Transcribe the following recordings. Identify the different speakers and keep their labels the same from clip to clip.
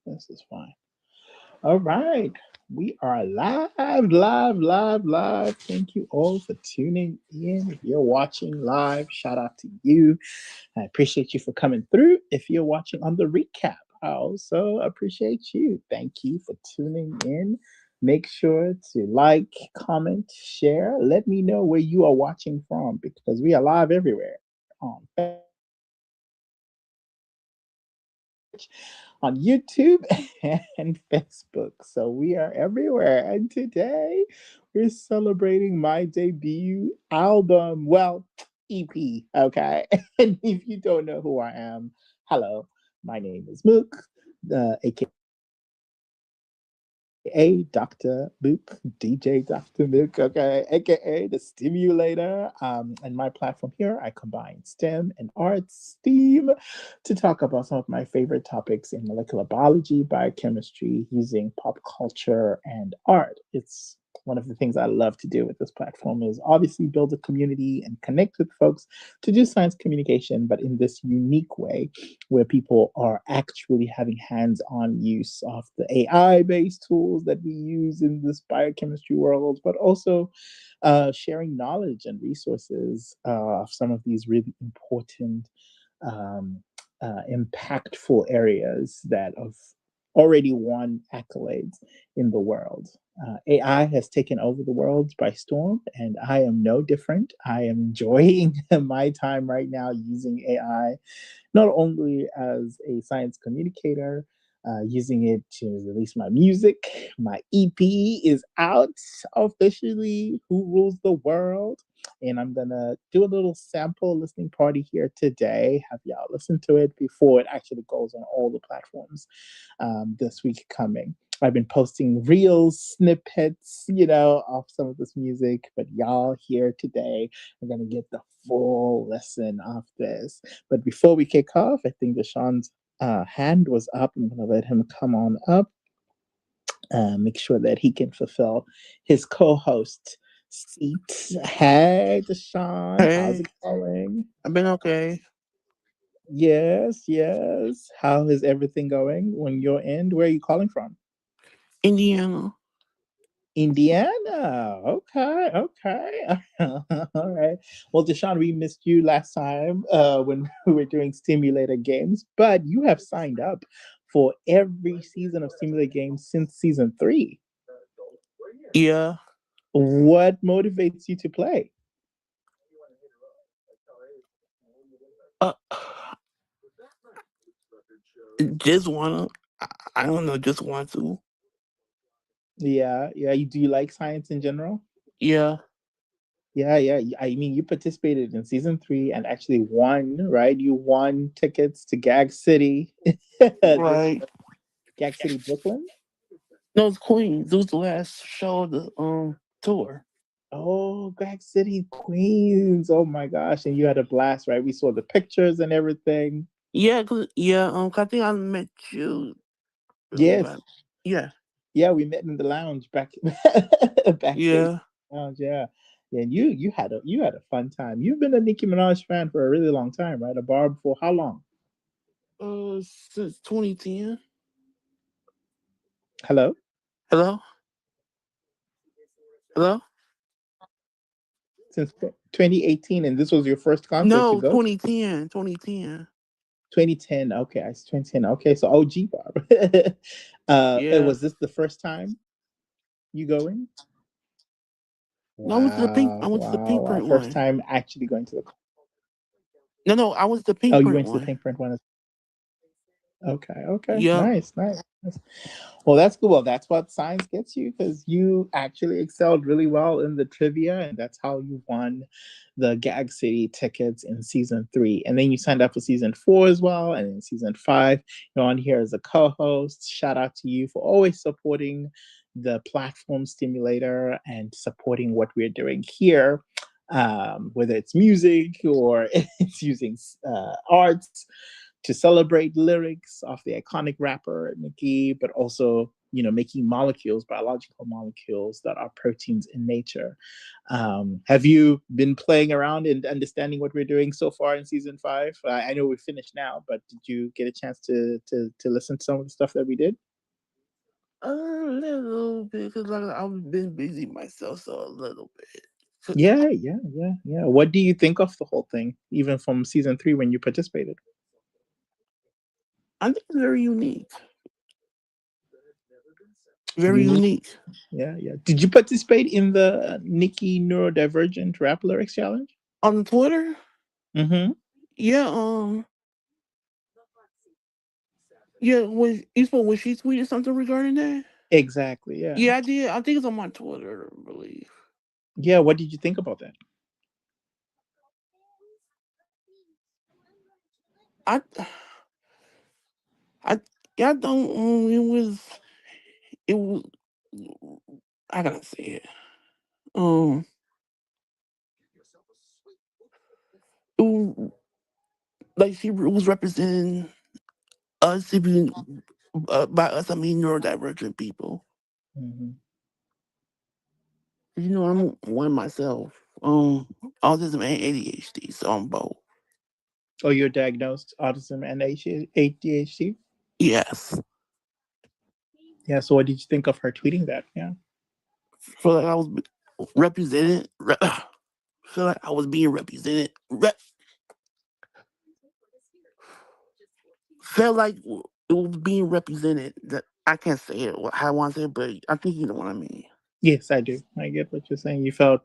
Speaker 1: This is fine. All right. We are live, live, live, live. Thank you all for tuning in. If you're watching live, shout out to you. I appreciate you for coming through. If you're watching on the recap, I also appreciate you. Thank you for tuning in. Make sure to like, comment, share. Let me know where you are watching from because we are live everywhere on on YouTube and Facebook. So we are everywhere. And today we're celebrating my debut album. Well, EP. Okay. And if you don't know who I am, hello. My name is Mook, aka Dr. Mook, DJ Dr. Mook, okay, aka the Stimulator. And my platform here, I combine STEM and arts, STEAM, to talk about some of my favorite topics in molecular biology, biochemistry, using pop culture and art. It's one of the things I love to do with this platform is obviously build a community and connect with folks to do science communication, but in this unique way where people are actually having hands-on use of the AI-based tools that we use in this biochemistry world, but also sharing knowledge and resources of some of these really important, um, impactful areas that have already won accolades in the world. AI has taken over the world by storm, and I am no different. I am enjoying my time right now using AI not only as a science communicator, using it to release my music. My EP is out officially. Who Rules the World? And I'm gonna do a little sample listening party here today. Have y'all listen to it before it actually goes on all the platforms this week coming. I've been posting reels, snippets, of some of this music, but y'all here today are gonna get the full lesson of this. But before we kick off, I think Deshaun's hand was up. I'm going to let him come on up, make sure that he can fulfill his co-host seat. Hey, Deshaun, how's
Speaker 2: Hey,
Speaker 1: it going?
Speaker 2: I've been okay.
Speaker 1: Yes, yes. How is everything going on your end? Where are you calling from?
Speaker 2: Indiana.
Speaker 1: Indiana. Okay, okay. All right. Well, Deshaun, we missed you last time when we were doing Stimulator Games, but you have signed up for every season of Stimulator Games since season three.
Speaker 2: Yeah.
Speaker 1: What motivates you to play?
Speaker 2: Uh, just wanna. I don't know. Just want to.
Speaker 1: Yeah, yeah. Do you like science in general?
Speaker 2: Yeah.
Speaker 1: Yeah, yeah. I mean, you participated in season three and actually won, right? You won tickets to Gag City. This
Speaker 2: Right.
Speaker 1: Gag City, Brooklyn.
Speaker 2: No, it's Queens. It was the last show of the tour.
Speaker 1: Oh, Gag City, Queens. Oh my gosh. And you had a blast, right? We saw the pictures and everything.
Speaker 2: Yeah. Yeah. 'Cause I think I met you.
Speaker 1: Yes.
Speaker 2: Yeah.
Speaker 1: Yeah, we met in the lounge back backstage
Speaker 2: Yeah.
Speaker 1: lounge, yeah. Yeah, and you had a fun time. You've been a Nicki Minaj fan for a really long time, right? A Barb for how long?
Speaker 2: Since 2010.
Speaker 1: Hello?
Speaker 2: Hello. Hello.
Speaker 1: Since 2018, and this was your first concert to
Speaker 2: No,
Speaker 1: go?
Speaker 2: 2010. 2010.
Speaker 1: 2010. Okay, I 2010. Okay, so OG Barb. And
Speaker 2: Yeah.
Speaker 1: was this the first time you going?
Speaker 2: No, I went to the pink. I
Speaker 1: Wow,
Speaker 2: went to the
Speaker 1: wow,
Speaker 2: pink
Speaker 1: wow.
Speaker 2: print
Speaker 1: First
Speaker 2: one.
Speaker 1: time actually going to the.
Speaker 2: No, no, I was the
Speaker 1: Oh,
Speaker 2: pink
Speaker 1: you
Speaker 2: print
Speaker 1: went to the
Speaker 2: one.
Speaker 1: Pink Print one. Okay, okay.
Speaker 2: Yep.
Speaker 1: Nice, nice, nice. Well, that's cool. Well, that's what science gets you because you actually excelled really well in the trivia, and that's how you won the Gag City tickets in season three. And then you signed up for season four as well. And in season five, you're on here as a co host. Shout out to you for always supporting the platform stimulator and supporting what we're doing here. Whether it's music or it's using arts to celebrate lyrics of the iconic rapper Nicki, but also making molecules, biological molecules that are proteins in nature. Have you been playing around and understanding what we're doing so far in season 5? I know we're finished now, but did you get a chance to listen to some of the stuff that we did?
Speaker 2: A little bit, because like I've been busy myself, so a little bit. 'Cause
Speaker 1: Yeah. What do you think of the whole thing, even from season 3 when you participated?
Speaker 2: I think it's very unique. Very
Speaker 1: Unique.
Speaker 2: unique.
Speaker 1: Yeah. Did you participate in the Nicki Neurodivergent Rap Lyrics Challenge?
Speaker 2: On Twitter,
Speaker 1: Mm-hmm.
Speaker 2: yeah, yeah, when she tweeted something regarding that.
Speaker 1: Exactly. Yeah.
Speaker 2: Yeah, I did. I think it's on my Twitter, I believe.
Speaker 1: Yeah. What did you think about that?
Speaker 2: I, I, yeah, I don't. It was. I gotta say it. Um, it was, like she was representing us, being by us, I mean neurodivergent people.
Speaker 1: Mm-hmm.
Speaker 2: You know, I'm one myself. Autism and ADHD, so I'm both.
Speaker 1: Oh, you're diagnosed autism and ADHD?
Speaker 2: Yes,
Speaker 1: Yeah. So what did you think of her tweeting that? Yeah.
Speaker 2: feel like I was represented. Feel like I was being represented. Felt like it was being represented. That I can't say it how I want to say it, but I think you know what I mean.
Speaker 1: Yes, I do. I get what you're saying. You felt,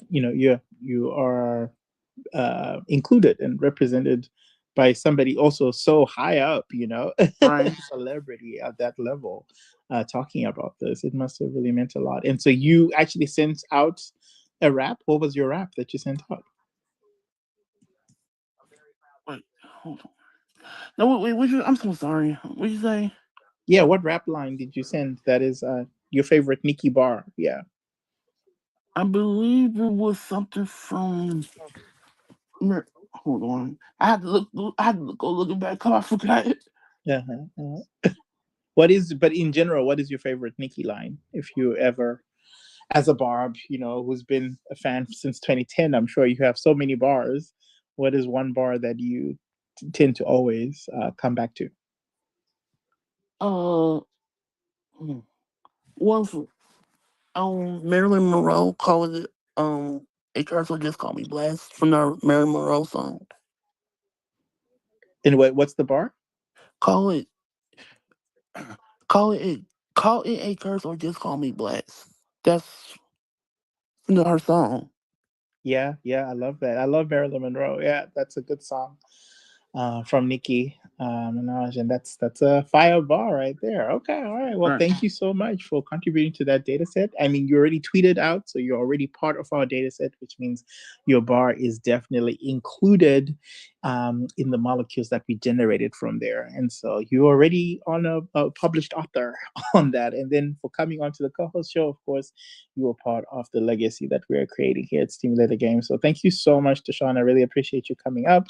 Speaker 1: you are included and represented by somebody also so high up,
Speaker 2: Right.
Speaker 1: celebrity at that level, talking about this. It must have really meant a lot. And so you actually sent out a rap. What was your rap that you sent out?
Speaker 2: Wait, hold on. No, wait. I'm so sorry. What you say?
Speaker 1: Yeah, what rap line did you send that is your favorite Nicki bar? Yeah.
Speaker 2: I believe it was something from. Hold on. I had to look. I had to go looking back. Cause I forgot it.
Speaker 1: Uh-huh. What is, but in general, what is your favorite Nicki line? If you ever, as a Barb, who's been a fan since 2010, I'm sure you have so many bars. What is one bar that you tend to always come back to?
Speaker 2: Uh, hmm, one from Marilyn Monroe called it a curse will just call me blessed from the Marilyn Monroe song.
Speaker 1: And what's the bar?
Speaker 2: Call it call it call it a curse or just call me blessed. That's her song.
Speaker 1: Yeah, I love that. I love Marilyn Monroe. Yeah, that's a good song from Nicki Minaj, and that's a fire bar right there. Okay, all right. Well,
Speaker 2: Right.
Speaker 1: thank you so much for contributing to that data set. I mean, you already tweeted out, so you're already part of our data set, which means your bar is definitely included in the molecules that we generated from there. And so you're already on a published author on that. And then for coming onto the co-host show, of course, you were part of the legacy that we're creating here at Stimulator Games. So thank you so much, Deshaun. I really appreciate you coming up.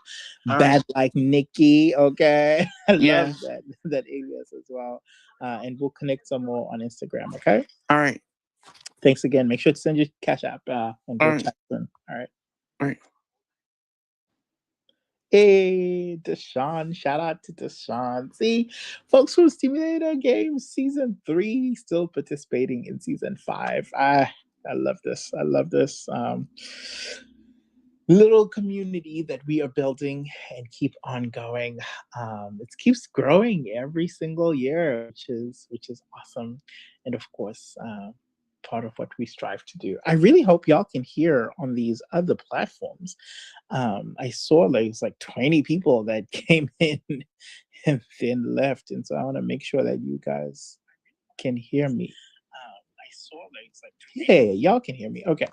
Speaker 2: All right.
Speaker 1: Bad like Nikki, okay? I love
Speaker 2: Yeah.
Speaker 1: that alias as well. And we'll connect some more on Instagram, okay?
Speaker 2: All right.
Speaker 1: Thanks again. Make sure to send your cash app and
Speaker 2: All
Speaker 1: we'll
Speaker 2: right.
Speaker 1: chat soon. All right.
Speaker 2: All right.
Speaker 1: Hey, Deshaun. Shout out to Deshaun. See, folks from Stimulator Games Season 3 still participating in Season 5. I love this. I love this. Little community that we are building and keep on going. It keeps growing every single year, which is awesome, and of course, part of what we strive to do. I really hope y'all can hear on these other platforms. I saw like it's like 20 people that came in and then left, and so I want to make sure that you guys can hear me. I saw like it's like yeah, y'all can hear me. Okay,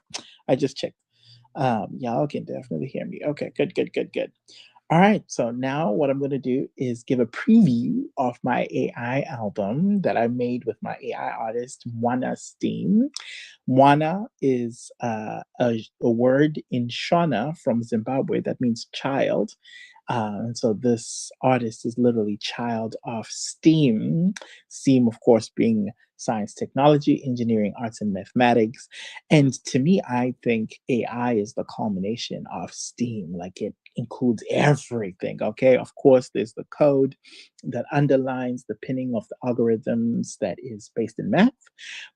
Speaker 1: I just checked. Y'all can definitely hear me. Okay, good. All right, so now what I'm going to do is give a preview of my AI album that I made with my AI artist, Wana Steam. Mwana is a word in Shona from Zimbabwe that means child. And so this artist is literally child of STEAM. STEAM, of course, being science, technology, engineering, arts, and mathematics. And to me, I think AI is the culmination of STEAM. Like it includes everything. Okay. Of course, there's the code that underlines the pinning of the algorithms that is based in math,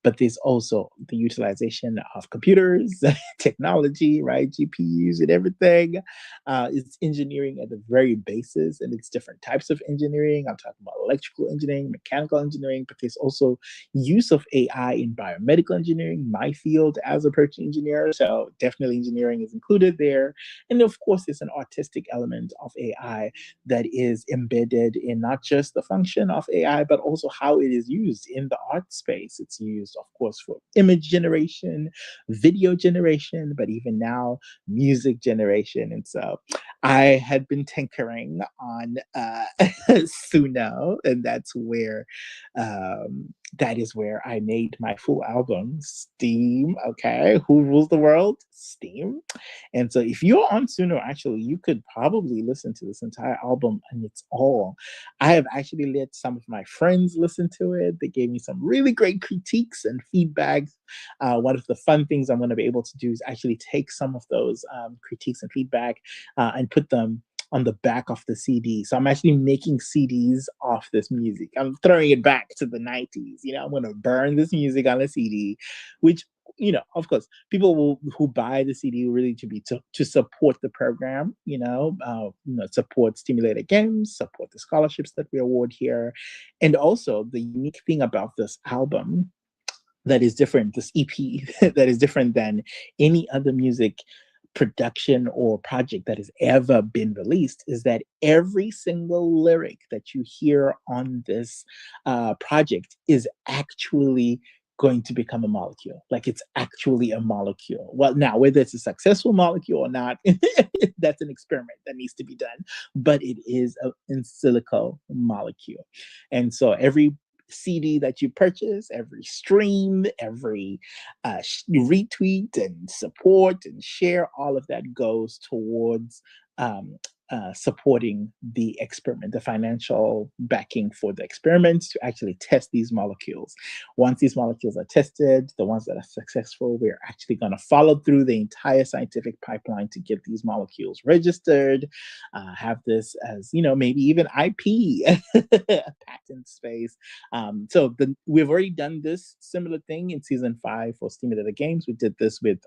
Speaker 1: but there's also the utilization of computers, technology, right? GPUs and everything. It's engineering at the very basis, and it's different types of engineering. I'm talking about electrical engineering, mechanical engineering, but there's also use of AI in biomedical engineering, my field as a protein engineer. So definitely engineering is included there. And of course, there's an artistic element of AI that is embedded in not just the function of AI, but also how it is used in the art space. It's used, of course, for image generation, video generation, but even now, music generation. And so I had been tinkering on Suno, and that is where I made my full album, Steam. Okay, who rules the world? Steam. And so if you're on Suno, actually, you could probably listen to this entire album and it's all. I have actually let some of my friends listen to it. They gave me some really great critiques and feedbacks. One of the fun things I'm going to be able to do is actually take some of those critiques and feedback and put them on the back of the CD. So I'm actually making CDs off this music. I'm throwing it back to the 90s. I'm going to burn this music on a CD, which of course, people who buy the CD really to support the program. Support stimulated games, support the scholarships that we award here, and also the unique thing about this album that is different, this EP that is different than any other music production or project that has ever been released is that every single lyric that you hear on this project is actually going to become a molecule. Like it's actually a molecule. Well, now, whether it's a successful molecule or not, that's an experiment that needs to be done, but it is an in silico molecule. And so every CD that you purchase, every stream, every retweet and support and share, all of that goes towards supporting the experiment, the financial backing for the experiment to actually test these molecules. Once these molecules are tested, the ones that are successful, we're actually going to follow through the entire scientific pipeline to get these molecules registered, have this as, maybe even IP, patent space. We've already done this similar thing in season 5 for Stimulator Games. We did this with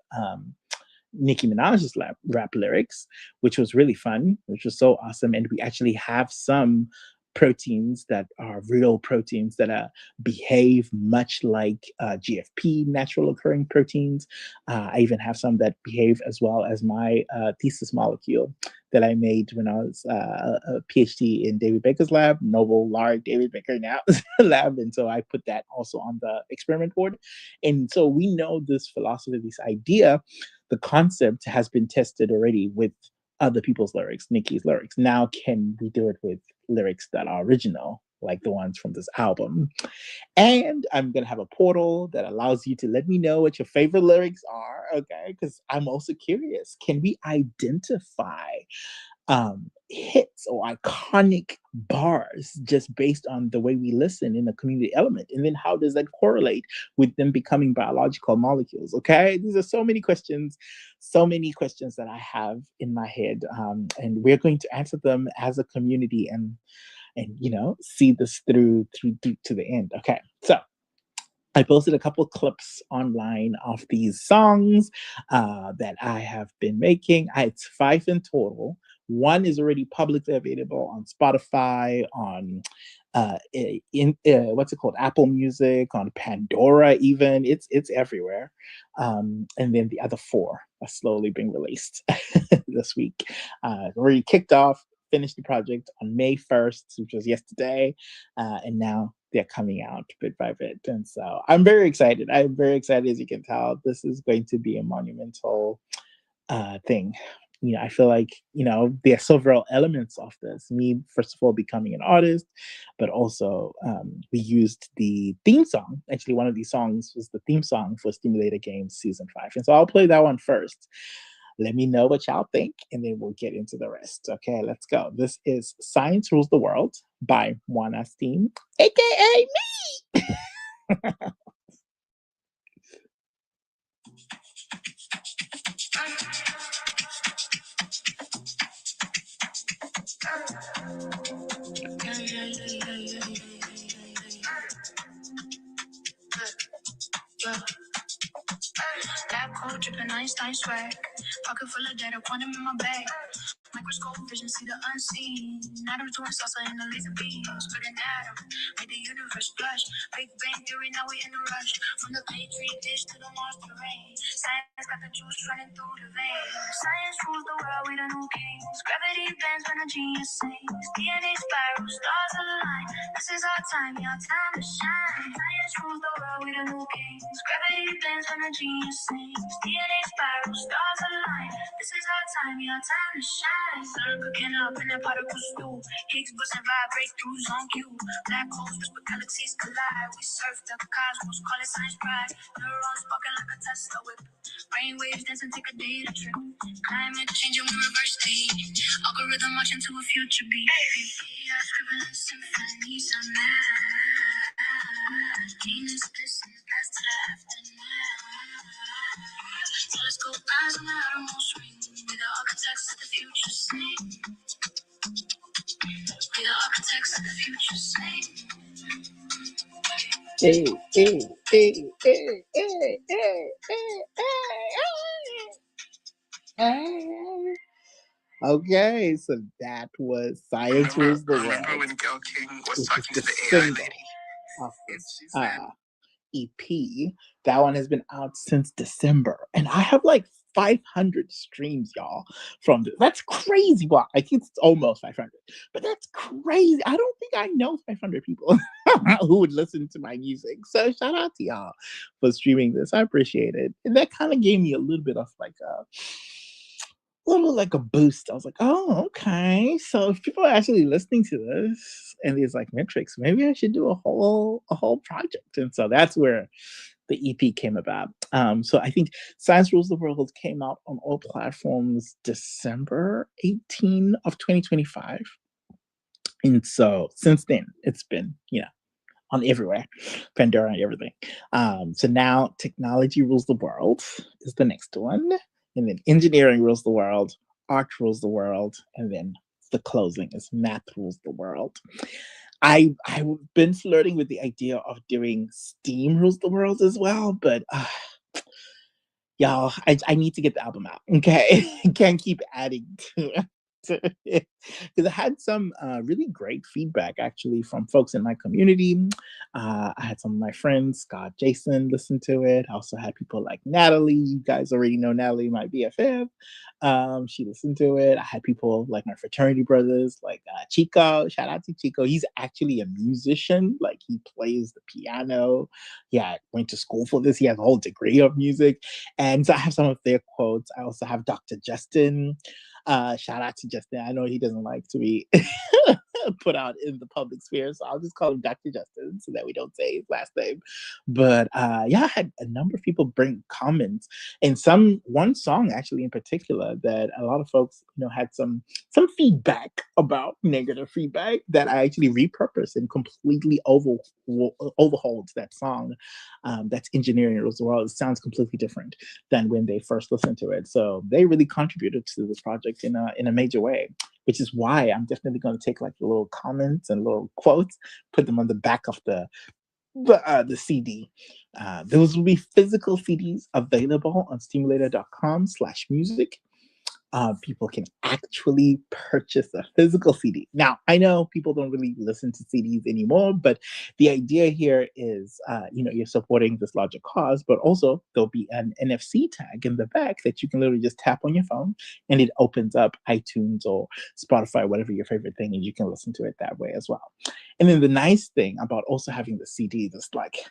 Speaker 1: Nicki Minaj's rap lyrics, which was really fun, which was so awesome. And we actually have some proteins that are real proteins that behave much like GFP, natural occurring proteins. I even have some that behave as well as my thesis molecule that I made when I was a PhD in David Baker's lab, Nobel laureate David Baker now lab. And so I put that also on the experiment board. And so we know this philosophy, this idea, the concept has been tested already with other people's lyrics, Nicki's lyrics. Now, can we do it with lyrics that are original, like the ones from this album? And I'm going to have a portal that allows you to let me know what your favorite lyrics are, okay? Because I'm also curious. Can we identify hits or iconic bars just based on the way we listen in the community element? And then how does that correlate with them becoming biological molecules? Okay, these are so many questions that I have in my head, and we're going to answer them as a community and see this through to the end. Okay, so I posted a couple clips online of these songs that I have been making. It's 5 in total. One is already publicly available on Spotify, on what's it called, Apple Music, on Pandora, even it's everywhere. And then the other 4 are slowly being released this week. Already kicked off, finished the project on May 1st, which was yesterday, and now they're coming out bit by bit. And so I'm very excited. I'm very excited, as you can tell. This is going to be a monumental thing. I feel like, there are several elements of this. Me, first of all, becoming an artist, but also we used the theme song. Actually, one of these songs was the theme song for Stimulator Games Season 5. And so I'll play that one first. Let me know what y'all think, and then we'll get into the rest. Okay, let's go. This is Science Rules the World by Juana Steam, aka
Speaker 2: Black coat dripping Einstein swag. Pocket full of data, quantum in my bag. Microscope vision, see the unseen. Atoms doing salsa in the laser beam. Split an atom, made the universe blush. Big Bang Theory, now we in a rush. From the Petri dish to the Mars terrain. Science got the juice running through the veins. Science rules the world, we the new kings. Gravity bends when a genius sings. DNA spiral, stars align. This is our time, your time to shine. Science rules the world, we the new kings. Gravity bends when a genius sings. DNA spiral, stars align. This is our time, your time to shine. Sun cooking up in that particle stew. Higgs boson vibe breakthroughs on cue. Black holes whisper galaxies collide. We surf the cosmos, call it science pride. Neurons sparking like a Tesla whip. Brain waves dancing, take a data trip. Climate changing, we reverse state. Algorithm march into a future beat. AI scribbling symphonies of math. Genius listen, past to the aftermath. Telescope eyes on the outermost ring. We the architects of the future sing. We the architects of the future sing.
Speaker 1: hey, hey, hey, hey, hey, hey, hey. Okay, so that was Science Rules the World.
Speaker 2: Remember when Gail King was
Speaker 1: Which is
Speaker 2: talking
Speaker 1: the
Speaker 2: to the AI
Speaker 1: single
Speaker 2: lady?
Speaker 1: of
Speaker 2: And
Speaker 1: this
Speaker 2: she said,
Speaker 1: EP. That one has been out since December, and I have like 500 streams, y'all. From this, that's crazy. Well, I think it's almost 500, but that's crazy. I don't think I know 500 people who would listen to my music. So shout out to y'all for streaming this. I appreciate it, and that kind of gave me a little bit of like a little like a boost. I was like, oh, okay. So if people are actually listening to this and these like metrics, maybe I should do a whole project. And so that's where the EP came about. So I think Science Rules the World came out on all platforms December 18 of 2025. And so since then, it's been, on everywhere, Pandora and everything. So now technology rules the world is the next one, and then engineering rules the world, art rules the world, and then the closing is math rules the world. I've been flirting with the idea of doing STEAM rules the world as well, but y'all, I need to get the album out. Okay, can't keep adding to it. Because I had some really great feedback actually from folks in my community. I had some of my friends, Scott, Jason, listen to it. I also had people like Natalie. You guys already know Natalie, my BFF. She listened to it. I had people like my fraternity brothers, like Chico. Shout out to Chico. He's actually a musician. Like he plays the piano. Yeah, went to school for this. He has a whole degree of music. And so I have some of their quotes. I also have Dr. Justin. Shout out to Justin. I know he doesn't like to be put out in the public sphere, so I'll just call him Dr. Justin so that we don't say his last name. But yeah, I had a number of people bring comments, and one song actually in particular that a lot of folks had some feedback about, negative feedback, that I actually repurposed and completely overhauled that song. That's Engineering Rules the World. It sounds completely different than when they first listened to it. So they really contributed to this project in a major way, which is why I'm definitely going to take like the little comments and little quotes, put them on the back of the CD. Those will be physical CDs available on stimulator.com/music. People can actually purchase a physical CD. Now, I know people don't really listen to CDs anymore, but the idea here is, you're supporting this larger cause, but also there'll be an NFC tag in the back that you can literally just tap on your phone, and it opens up iTunes or Spotify, whatever your favorite thing, and you can listen to it that way as well. And then the nice thing about also having the CD, this like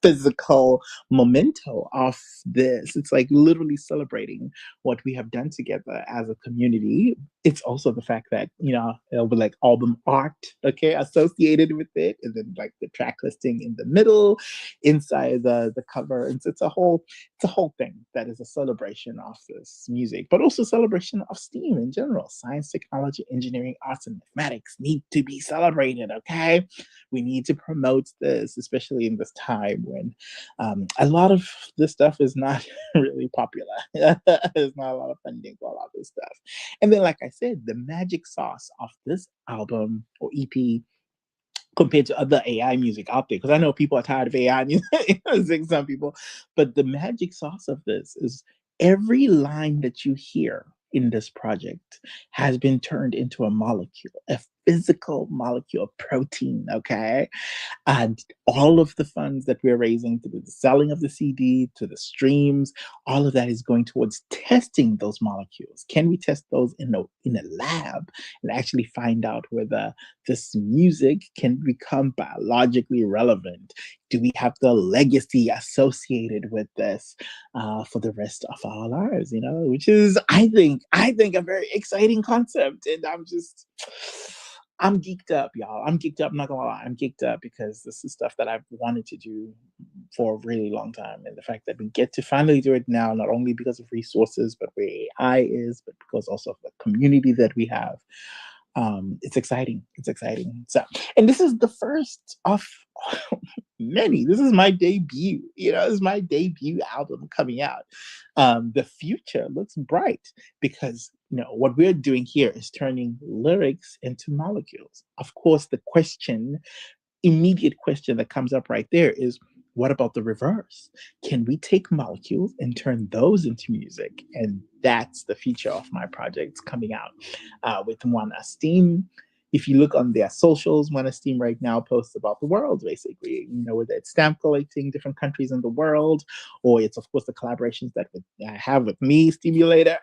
Speaker 1: physical memento of this, it's like literally celebrating what we have done together as a community. It's also the fact that with like album art, okay, associated with it, and then like the track listing in the middle, inside the cover. It's a whole it's a whole thing that is a celebration of this music, but also celebration of STEAM in general. Science, technology, engineering, arts, and mathematics need to be celebrated. Okay, we need to promote this, especially in this time when a lot of this stuff is not really popular. There's not a lot of funding for a lot of this stuff. And then, like I said, the magic sauce of this album or EP compared to other AI music out there, because I know people are tired of AI music, some people, but the magic sauce of this is every line that you hear in this project has been turned into a molecule, a physical molecule of protein. Okay, and all of the funds that we're raising through the selling of the CD to the streams, all of that is going towards testing those molecules. Can we test those in a lab and actually find out whether this music can become biologically relevant? Do we have the legacy associated with this for the rest of our lives? You know, which is I think a very exciting concept, and I'm geeked up, y'all. I'm geeked up. I'm not gonna lie. I'm geeked up because this is stuff that I've wanted to do for a really long time, and the fact that we get to finally do it now, not only because of resources, but where AI is, but because also of the community that we have. It's exciting. It's exciting. So, and this is the first of many. This is my debut. You know, this is my debut album coming out. The future looks bright because what we're doing here is turning lyrics into molecules. Of course, the immediate question that comes up right there is, what about the reverse? Can we take molecules and turn those into music? And that's the future of my projects coming out with One S.T.E.A.M. If you look on their socials, One S.T.E.A.M right now posts about the world, basically, whether it's stamp collecting different countries in the world, or it's, of course, the collaborations that I have with me, Stimulator.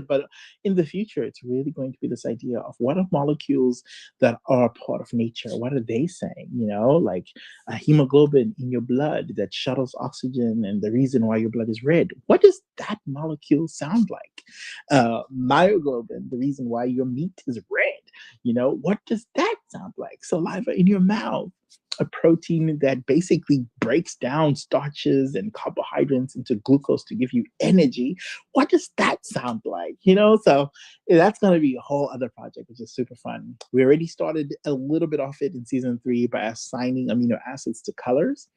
Speaker 1: But in the future, it's really going to be this idea of what are molecules that are part of nature? What are they saying? Like hemoglobin in your blood that shuttles oxygen and the reason why your blood is red. What does that molecule sound like? Myoglobin, the reason why your meat is red. What does that sound like? Saliva in your mouth, a protein that basically breaks down starches and carbohydrates into glucose to give you energy. What does that sound like? So that's going to be a whole other project, which is super fun. We already started a little bit off it in season 3 by assigning amino acids to colors,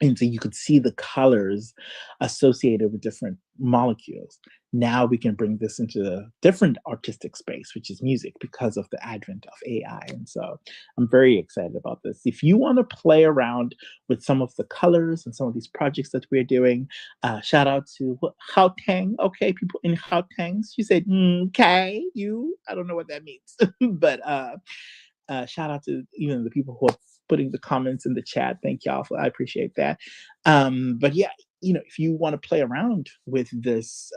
Speaker 1: and so you could see the colors associated with different molecules. Now we can bring this into a different artistic space, which is music, because of the advent of AI. And so I'm very excited about this. If you want to play around with some of the colors and some of these projects that we're doing, shout out to Hauteng. Okay, people in Hauteng. She said, okay, I don't know what that means, but shout out to even the people who are putting the comments in the chat. Thank y'all I appreciate that. But yeah, if you want to play around with this,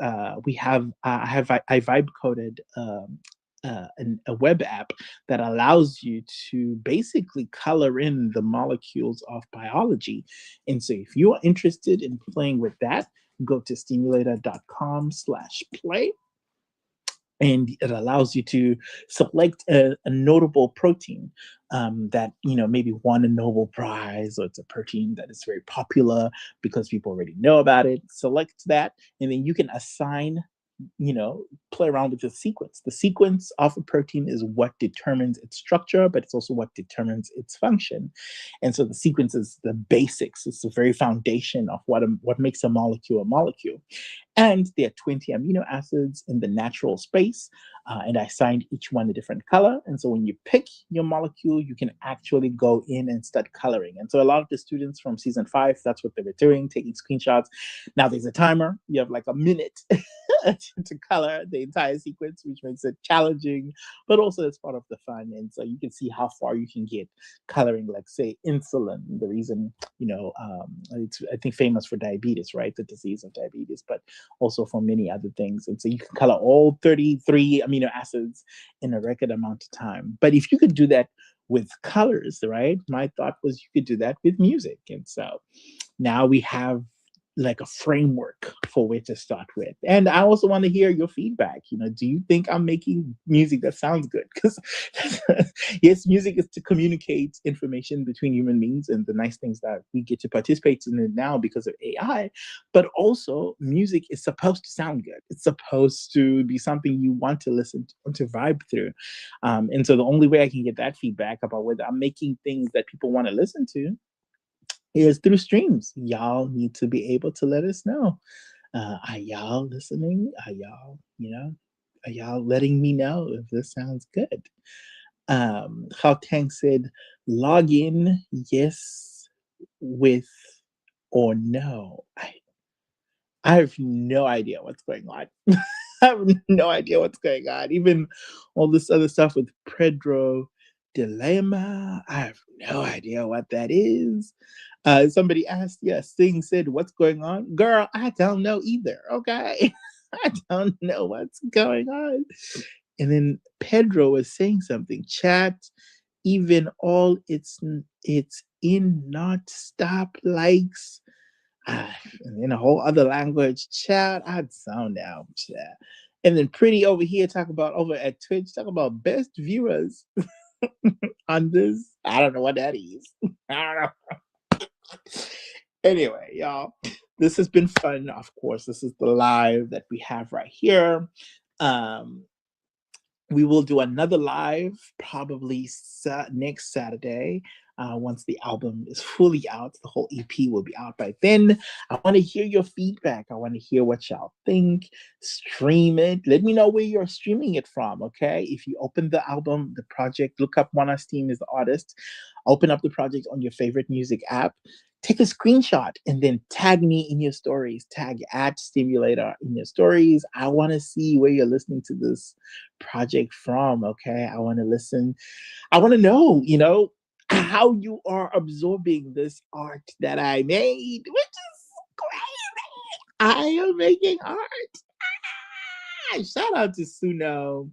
Speaker 1: we have I vibe coded a web app that allows you to basically color in the molecules of biology. And so if you are interested in playing with that, go to stimulator.com/play, and it allows you to select a notable protein that maybe won a Nobel Prize, or it's a protein that is very popular because people already know about it. Select that, and then you can assign, play around with the sequence. The sequence of a protein is what determines its structure, but it's also what determines its function. And so the sequence is the basics. It's the very foundation of what makes a molecule a molecule. And there are 20 amino acids in the natural space, and I assigned each one a different color. And so when you pick your molecule, you can actually go in and start coloring. And so a lot of the students from season 5, that's what they were doing, taking screenshots. Now there's a timer. You have like a minute to color the entire sequence, which makes it challenging, but also it's part of the fun. And so you can see how far you can get coloring, like, say, insulin, the reason, it's, I think, famous for diabetes, right? The disease of diabetes, but also for many other things. And so you can color all 33 amino acids in a record amount of time. But if you could do that with colors, right? My thought was you could do that with music. And so now we have like a framework for where to start with. And I also want to hear your feedback. Do you think I'm making music that sounds good? Because yes, music is to communicate information between human beings, and the nice things that we get to participate in it now because of AI. But also, music is supposed to sound good. It's supposed to be something you want to listen to vibe through. And so the only way I can get that feedback about whether I'm making things that people want to listen to is through streams. Y'all need to be able to let us know. Are y'all listening? Are y'all letting me know if this sounds good? How Tang said, log in, yes, with or no. I have no idea what's going on. I have no idea what's going on. Even all this other stuff with Pedro Dilemma, I have no idea what that is. Somebody asked, yes, Sting said, what's going on? Girl, I don't know either. Okay. I don't know what's going on. And then Pedro was saying something. Chat, even all it's in not stop likes in a whole other language, child, I'd sound out, child. And then Pretty over here talk about over at Twitch, talk about best viewers on this. I don't know what that is. I don't know. Anyway, y'all, this has been fun. Of course, this is the live that we have right here. Um, we will do another live probably next Saturday. Once the album is fully out, the whole EP will be out by then. I want to hear your feedback. I want to hear what y'all think. Stream it. Let me know where you're streaming it from. Okay, if you open the album, the project, look up One Steam is the artist. Open up the project on your favorite music app. Take a screenshot and then tag me in your stories. Tag at Stimulator in your stories. I want to see where you're listening to this project from. Okay, I want to listen. I want to know, how you are absorbing this art that I made, which is crazy. I am making art. Shout out to Suno.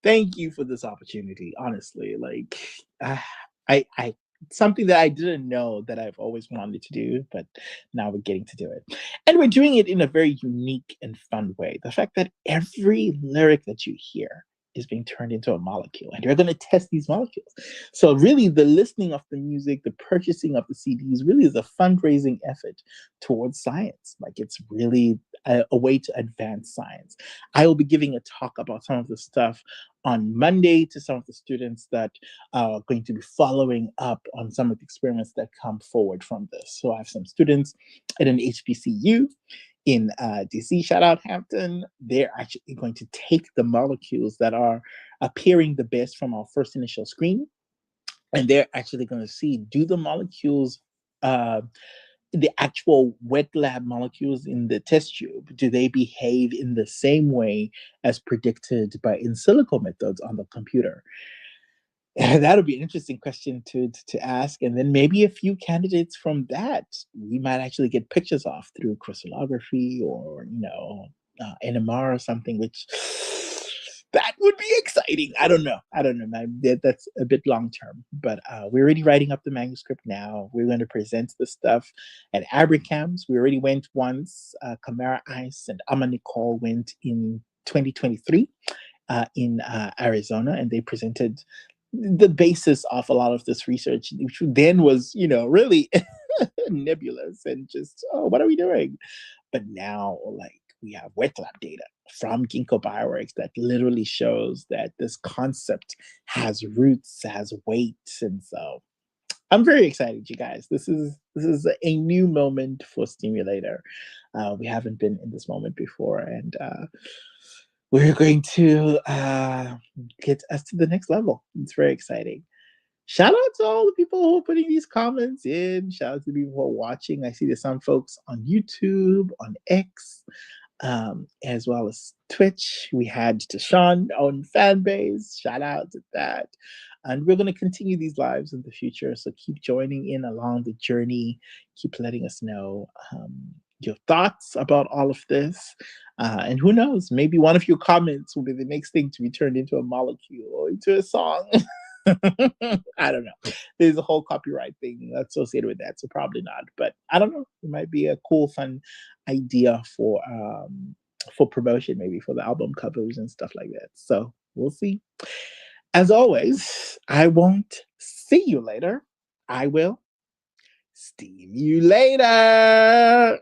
Speaker 1: Thank you for this opportunity. Honestly, like uh, I something that I didn't know that I've always wanted to do, but now we're getting to do it, and we're doing it in a very unique and fun way. The fact that every lyric that you hear is being turned into a molecule, and you're going to test these molecules. So really, the listening of the music, the purchasing of the CDs, really is a fundraising effort towards science. Like it's really a way to advance science. I will be giving a talk about some of the stuff on Monday to some of the students that are going to be following up on some of the experiments that come forward from this. So I have some students at an HBCU in DC, shout out Hampton. They're actually going to take the molecules that are appearing the best from our first initial screen, and they're actually going to see, do the molecules uh, the actual wet lab molecules in the test tube, do they behave in the same way as predicted by in silico methods on the computer? That would be an interesting question to ask. And then maybe a few candidates from that we might actually get pictures off through crystallography or, NMR or something, which that would be exciting. I don't know. I don't know. That's a bit long term, but we're already writing up the manuscript now. We're going to present the stuff at Abricams. We already went once. Kamara Ice and Ama Nicole went in 2023 in Arizona, and they presented the basis of a lot of this research, which then was, really nebulous and just, oh, what are we doing? But now, like, we have wet lab data from Ginkgo Bioworks that literally shows that this concept has roots, has weight, and so I'm very excited, you guys. This is a new moment for Stimulator. We haven't been in this moment before, and we're going to get us to the next level. It's very exciting. Shout out to all the people who are putting these comments in. Shout out to the people who are watching. I see there's some folks on YouTube, on X, as well as Twitch. We had Tashawn on fan base. Shout out to that. And we're going to continue these lives in the future. So keep joining in along the journey. Keep letting us know your thoughts about all of this. And who knows, maybe one of your comments will be the next thing to be turned into a molecule or into a song. I don't know. There's a whole copyright thing associated with that, so probably not. But I don't know. It might be a cool, fun idea for promotion, maybe for the album covers and stuff like that. So we'll see. As always, I won't see you later. I will steam you later.